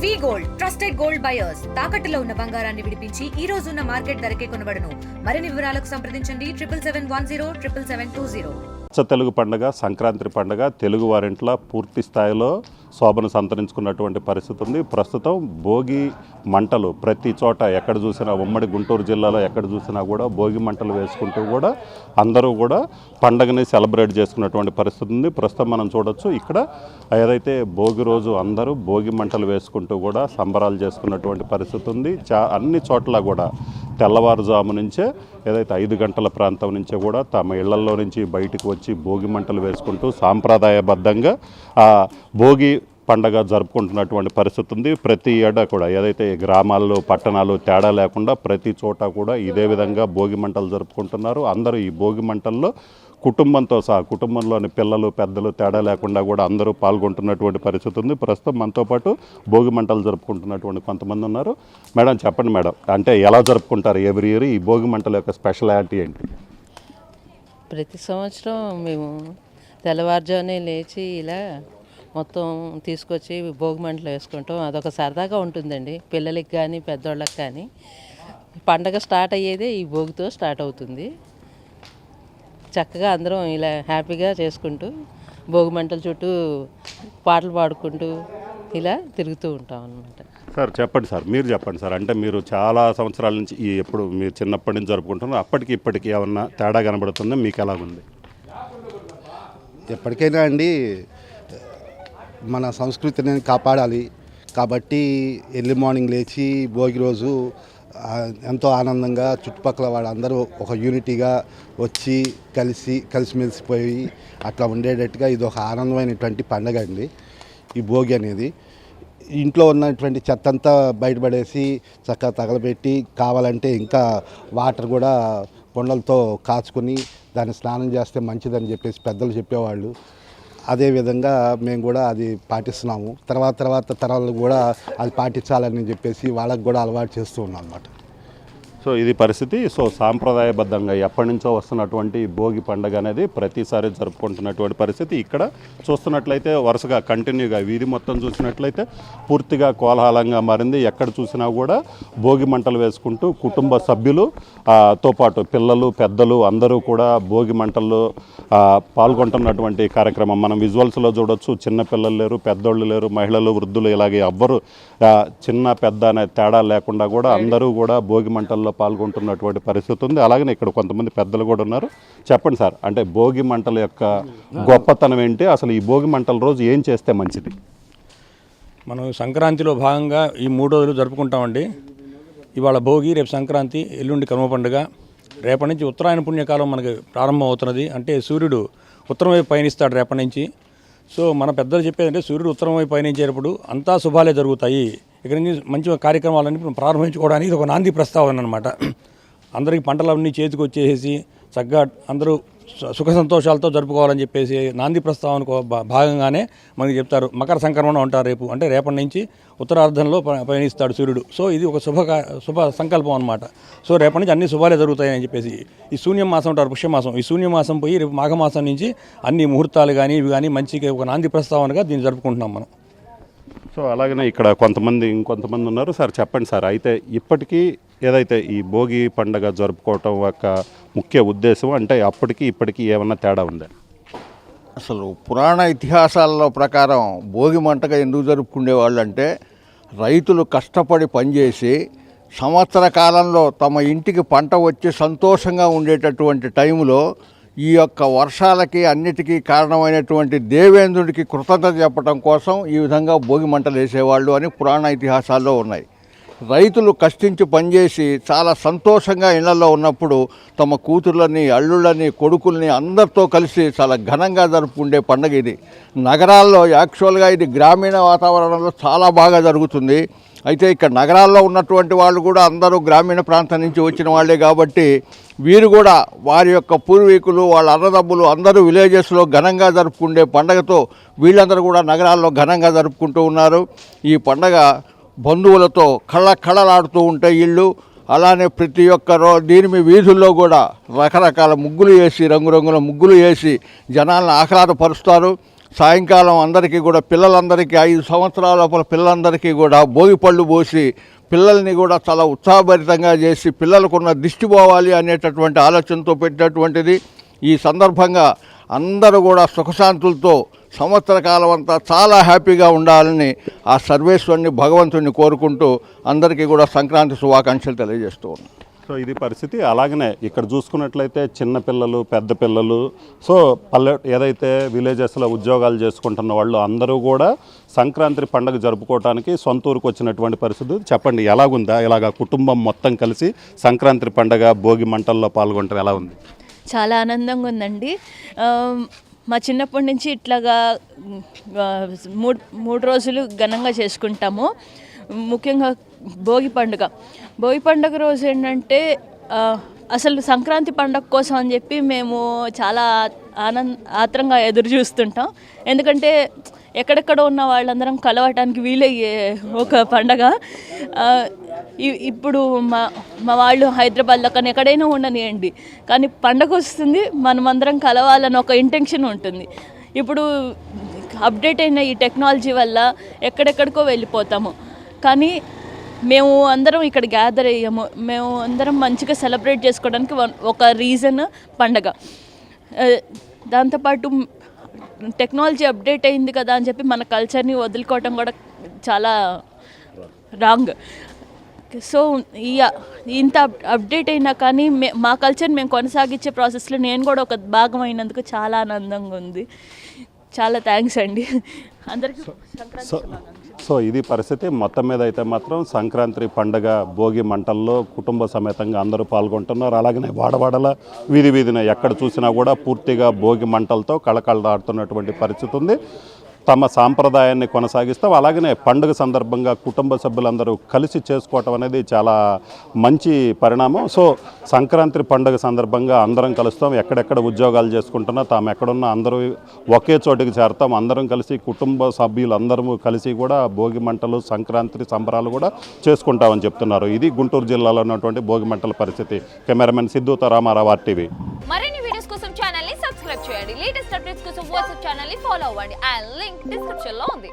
వి gold trusted gold buyers తాకట్టులో ఉన్న బంగారాన్ని విడిపించి ఈ రోజు ఉన్న మార్కెట్ ధరకే కొనబడును. మరిన్ని వివరాలకు సంప్రదించండి 77107720. తెలుగు పండుగ సంక్రాంతి పండుగ తెలుగు వారింట్లో పూర్తి స్థాయిలో శోభను సంతరించుకున్నటువంటి పరిస్థితి ఉంది. ప్రస్తుతం భోగి మంటలు ప్రతి చోట ఎక్కడ చూసినా ఉమ్మడి గుంటూరు జిల్లాలో ఎక్కడ చూసినా కూడా భోగి మంటలు వేసుకుంటూ కూడా అందరూ కూడా పండుగని సెలబ్రేట్ చేసుకున్నటువంటి పరిస్థితి ఉంది. ప్రస్తుతం మనం చూడొచ్చు ఇక్కడ ఏదైతే భోగి రోజు అందరూ భోగి మంటలు వేసుకుంటూ కూడా సంబరాలు చేసుకున్నటువంటి పరిస్థితి ఉంది. అన్ని చోట్ల కూడా తెల్లవారుజాము నుంచే ఏదైతే 5 గంటల ప్రాంతం నుంచే కూడా తమ ఇళ్లల్లో నుంచి బయటకు వచ్చి భోగి మంటలు వేసుకుంటూ సాంప్రదాయబద్ధంగా ఆ భోగి పండగ జరుపుకుంటున్నటువంటి పరిస్థితి ఉంది. ప్రతి ఏడా కూడా ఏదైతే గ్రామాల్లో పట్టణాలు తేడా లేకుండా ప్రతి చోట కూడా ఇదే విధంగా భోగి మంటలు జరుపుకుంటున్నారు. అందరూ ఈ భోగి మంటల్లో కుటుంబంతో సహా కుటుంబంలోని పిల్లలు పెద్దలు తేడా లేకుండా కూడా అందరూ పాల్గొంటున్నటువంటి పరిస్థితి ఉంది. ప్రస్తుతం మనతో పాటు భోగి మంటలు జరుపుకుంటున్నటువంటి కొంతమంది ఉన్నారు. మేడం చెప్పండి మేడం, అంటే ఎలా జరుపుకుంటారు ఎవ్రీ ఇయర్? ఈ భోగి మంటల యొక్క స్పెషాలిటీ ఏంటి? ప్రతి సంవత్సరం మేము తెల్లవారుజామునే లేచి ఇలా మొత్తం తీసుకొచ్చి భోగి మంటలు వేసుకుంటాం. అదొక సరదాగా ఉంటుందండి పిల్లలకి కానీ పెద్దవాళ్ళకి కానీ. పండగ స్టార్ట్ అయ్యేదే ఈ భోగితో స్టార్ట్ అవుతుంది. చక్కగా అందరం ఇలా హ్యాపీగా చేసుకుంటూ భోగి మంటల చుట్టూ పాటలు పాడుకుంటూ ఇలా తిరుగుతూ ఉంటాం అన్నమాట. సార్ చెప్పండి సార్, మీరు చెప్పండి సార్. అంటే మీరు చాలా సంవత్సరాల నుంచి ఎప్పుడు మీరు చిన్నప్పటి నుంచి జరుపుకుంటున్నారు, అప్పటికి ఇప్పటికి ఏమన్నా తేడా కనబడుతుందా? మీకు ఎలాగుంది? ఎప్పటికైనా అండి మన సంస్కృతిని కాపాడాలి కాబట్టి ఎర్లీ మార్నింగ్ లేచి భోగి రోజు ఎంతో ఆనందంగా చుట్టుపక్కల వాళ్ళందరూ ఒక యూనిటీగా వచ్చి కలిసిమెలిసిపోయి అట్లా ఉండేటట్టుగా ఇది ఒక ఆనందమైనటువంటి పండగ అండి ఈ భోగి అనేది. ఇంట్లో ఉన్నటువంటి చెత్త అంతా బయటపడేసి చక్కగా తగలబెట్టి కావాలంటే ఇంకా వాటర్ కూడా కొండలతో కాచుకొని దాన్ని స్నానం చేస్తే మంచిదని చెప్పేసి పెద్దలు చెప్పేవాళ్ళు. అదేవిధంగా మేము కూడా అది పాటిస్తున్నాము. తర్వాత తరాలకు కూడా అది పాటించాలని చెప్పేసి వాళ్ళకు కూడా అలవాటు చేస్తూ ఉన్నాం అన్నమాట. సో ఇది పరిస్థితి. సో సాంప్రదాయబద్ధంగా ఎప్పటి నుంచో వస్తున్నటువంటి భోగి పండుగ అనేది ప్రతిసారి జరుపుకుంటున్నటువంటి పరిస్థితి. ఇక్కడ చూస్తున్నట్లయితే వరుసగా కంటిన్యూగా వీధి మొత్తం చూసినట్లయితే పూర్తిగా కోలాహలంగా మారింది. ఎక్కడ చూసినా కూడా భోగి మంటలు వేసుకుంటూ కుటుంబ సభ్యులు తో పాటు పిల్లలు పెద్దలు అందరూ కూడా భోగి మంటల్లో పాల్గొంటున్నటువంటి కార్యక్రమం మనం విజువల్స్లో చూడొచ్చు. చిన్న పిల్లలు లేరు, పెద్దోళ్ళు లేరు, మహిళలు వృద్ధులు ఇలాగే ఎవ్వరు చిన్న పెద్ద అనే తేడా లేకుండా కూడా అందరూ కూడా భోగి మంటల్లో పాల్గొంటున్నటువంటి పరిస్థితి ఉంది. అలాగనే ఇక్కడ కొంతమంది పెద్దలు కూడా ఉన్నారు. చెప్పండి సార్, అంటే భోగి మంటల యొక్క గొప్పతనం ఏంటి? అసలు ఈ భోగి మంటల రోజు ఏం చేస్తే మంచిది? మనం సంక్రాంతిలో భాగంగా ఈ 3 రోజులు జరుపుకుంటామండి. ఇవాళ భోగి, రేపు సంక్రాంతి, ఎల్లుండి కనుమ పండుగ. రేపటి నుంచి ఉత్తరాయణ పుణ్యకాలం మనకి ప్రారంభం అవుతున్నది. అంటే సూర్యుడు ఉత్తరం వైపు పయనిస్తాడు రేపటి నుంచి. సో మన పెద్దలు చెప్పేదంటే సూర్యుడు ఉత్తరం వైపు పయనించేటప్పుడు అంతా శుభాలే జరుగుతాయి. ఇక్కడ నుంచి మంచి కార్యక్రమాలన్నీ ప్రారంభించుకోవడానికి ఇది ఒక నాంది ప్రస్తావన అనమాట. అందరికీ పంటలన్నీ చేతికి వచ్చేసి చక్కగా అందరూ సుఖ సంతోషాలతో జరుపుకోవాలని చెప్పేసి నాంది ప్రస్తావనకు భాగంగానే మనకి చెప్తారు. మకర సంక్రమణం అంటారు రేపు. అంటే రేపటి నుంచి ఉత్తరార్ధంలో పయనిస్తాడు సూర్యుడు. సో ఇది ఒక శుభ సంకల్పం అనమాట. సో రేపటి నుంచి అన్ని శుభాలే జరుగుతాయని చెప్పేసి ఈ శూన్యం మాసం అంటారు, పుష్యమాసం. ఈ శూన్యమాసం పోయి రేపు మాఘమాసం నుంచి అన్ని ముహూర్తాలు కానీ ఇవి కానీ మంచిగా ఒక నాంది ప్రస్తావనగా దీన్ని జరుపుకుంటున్నాం మనం. సో అలాగనే ఇక్కడ ఇంకొంతమంది ఉన్నారు. సార్ చెప్పండి సార్, అయితే ఇప్పటికీ ఏదైతే ఈ భోగి పండుగ జరుపుకోవటం యొక్క ముఖ్య ఉద్దేశం అంటే అప్పటికి ఇప్పటికీ ఏమన్నా తేడా ఉందా? అసలు పురాణ ఇతిహాసాల ప్రకారం భోగి మంటగా ఎందుకు జరుపుకునేవాళ్ళు అంటే రైతులు కష్టపడి పనిచేసి సంవత్సర కాలంలో తమ ఇంటికి పంట వచ్చి సంతోషంగా ఉండేటటువంటి టైంలో ఈ యొక్క వర్షాలకి అన్నిటికీ కారణమైనటువంటి దేవేంద్రుడికి కృతజ్ఞత చెప్పడం కోసం ఈ విధంగా భోగి మంటలు వేసేవాళ్ళు అని పురాణ ఇతిహాసాల్లో ఉన్నాయి. రైతులు కష్టించి పనిచేసి చాలా సంతోషంగా ఇళ్లలో ఉన్నప్పుడు తమ కూతుర్లని, అల్లుళ్ళని, కొడుకుల్ని అందరితో కలిసి చాలా ఘనంగా జరుపుకుండే పండుగ ఇది. నగరాల్లో యాక్చువల్గా ఇది గ్రామీణ వాతావరణంలో చాలా బాగా జరుగుతుంది. అయితే ఇక్కడ నగరాల్లో ఉన్నటువంటి వాళ్ళు కూడా అందరూ గ్రామీణ ప్రాంతం నుంచి వచ్చిన వాళ్ళే కాబట్టి వీరు కూడా వారి యొక్క పూర్వీకులు, వాళ్ళ అన్నదమ్ములు అందరూ విలేజెస్లో ఘనంగా జరుపుకుండే పండగతో వీళ్ళందరూ కూడా నగరాల్లో ఘనంగా జరుపుకుంటూ ఉన్నారు. ఈ పండగ బంధువులతో కళ్ళలాడుతూ ఉంటాయి ఇళ్ళు. అలానే ప్రతి ఒక్కరో దీని మీ వీధుల్లో కూడా రకరకాల ముగ్గులు వేసి రంగురంగుల ముగ్గులు వేసి జనాలను ఆహ్లాదపరుస్తారు. సాయంకాలం అందరికీ కూడా పిల్లలందరికీ 5 సంవత్సరాల లోపల పిల్లలందరికీ కూడా భోగి పళ్ళు పోసి పిల్లల్ని కూడా చాలా ఉత్సాహభరితంగా చేసి పిల్లలకున్న దిష్టి పోవాలి అనేటటువంటి ఆలోచనతో పెట్టినటువంటిది. ఈ సందర్భంగా అందరూ కూడా సుఖశాంతులతో సంవత్సర కాలం అంతా చాలా హ్యాపీగా ఉండాలని ఆ సర్వేశ్వరుని భగవంతుడిని కోరుకుంటూ అందరికీ కూడా సంక్రాంతి శుభాకాంక్షలు తెలియజేస్తూ ఉన్నాను. సో ఇది పరిస్థితి. అలాగనే ఇక్కడ చూసుకున్నట్లయితే చిన్న పిల్లలు, పెద్ద పిల్లలు, సో ఏదైతే విలేజెస్లో ఉద్యోగాలు చేసుకుంటున్న వాళ్ళు అందరూ కూడా సంక్రాంతి పండుగ జరుపుకోవడానికి సొంత ఊరికి వచ్చినటువంటి పరిస్థితి. చెప్పండి, ఎలాగుందా? ఇలాగ కుటుంబం మొత్తం కలిసి సంక్రాంతి పండుగ భోగి మంటల్లో పాల్గొనడం ఎలా ఉంది? చాలా ఆనందంగా ఉందండి. మా చిన్నప్పటి నుంచి ఇట్లాగా మూడు రోజులు ఘనంగా చేసుకుంటాము. ముఖ్యంగా భోగి పండుగ రోజు ఏంటంటే అసలు సంక్రాంతి పండుగ కోసం అని చెప్పి మేము చాలా ఆత్రంగా ఎదురు చూస్తుంటాం. ఎందుకంటే ఎక్కడెక్కడ ఉన్న వాళ్ళందరం కలవటానికి వీలయ్యే ఒక పండగ. ఇప్పుడు మా వాళ్ళు హైదరాబాద్లో కానీ ఎక్కడైనా ఉండనియండి, కానీ పండగ వస్తుంది, మనమందరం కలవాలని ఒక ఇంటెన్షన్ ఉంటుంది. ఇప్పుడు అప్డేట్ అయిన ఈ టెక్నాలజీ వల్ల ఎక్కడెక్కడికో వెళ్ళిపోతాము, కానీ మేము అందరం ఇక్కడ గ్యాదర్ అయ్యాము. మేము అందరం మంచిగా సెలబ్రేట్ చేసుకోవడానికి ఒక రీజన్ పండగ. దాంతోపాటు టెక్నాలజీ అప్డేట్ అయింది కదా అని చెప్పి మన కల్చర్ని వదులుకోవటం కూడా చాలా రాంగ్. సో ఇంత అప్డేట్ అయినా కానీ మా కల్చర్ని మేము కొనసాగించే ప్రాసెస్లో నేను కూడా ఒక భాగం అయినందుకు చాలా ఆనందంగా ఉంది. చాలా థ్యాంక్స్ అండి అందరికీ. సో ఇది పరిస్థితి. మొత్తం మీద అయితే మాత్రం సంక్రాంతి పండగ భోగి మంటల్లో కుటుంబ సమేతంగా అందరూ పాల్గొంటున్నారు. అలాగనే వాడవాడల వీధిన ఎక్కడ చూసినా కూడా పూర్తిగా భోగి మంటలతో కళకళలాడుతున్నటువంటి పరిస్థితి ఉంది. తమ సాంప్రదాయాన్ని కొనసాగిస్తాం. అలాగనే పండుగ సందర్భంగా కుటుంబ సభ్యులందరూ కలిసి చేసుకోవటం అనేది చాలా మంచి పరిణామం. సో సంక్రాంతి పండుగ సందర్భంగా అందరం కలుస్తాం. ఎక్కడెక్కడ ఉద్యోగాలు చేసుకుంటున్నా తాము ఎక్కడున్నా అందరూ ఒకే చోటికి చేరతాం. అందరం కలిసి కుటుంబ సభ్యులందరూ కలిసి కూడా భోగి మంటలు, సంక్రాంతి సంబరాలు కూడా చేసుకుంటామని చెప్తున్నారు. ఇది గుంటూరు జిల్లాలో ఉన్నటువంటి భోగి మంటల పరిస్థితి. కెమెరామెన్ సిద్ధుతో రామారావు, RTV. మరిన్ని వీడియోస్ కోసం ఛానల్ ని సబ్స్క్రైబ్ చేయండి. లేటెస్ట్ అప్డేట్స్ కోసం వాట్సాప్ ఛానల్ ని ఫాలో అవ్వండి. ఆ లింక్ డిస్క్రిప్షన్ లో ఉంది.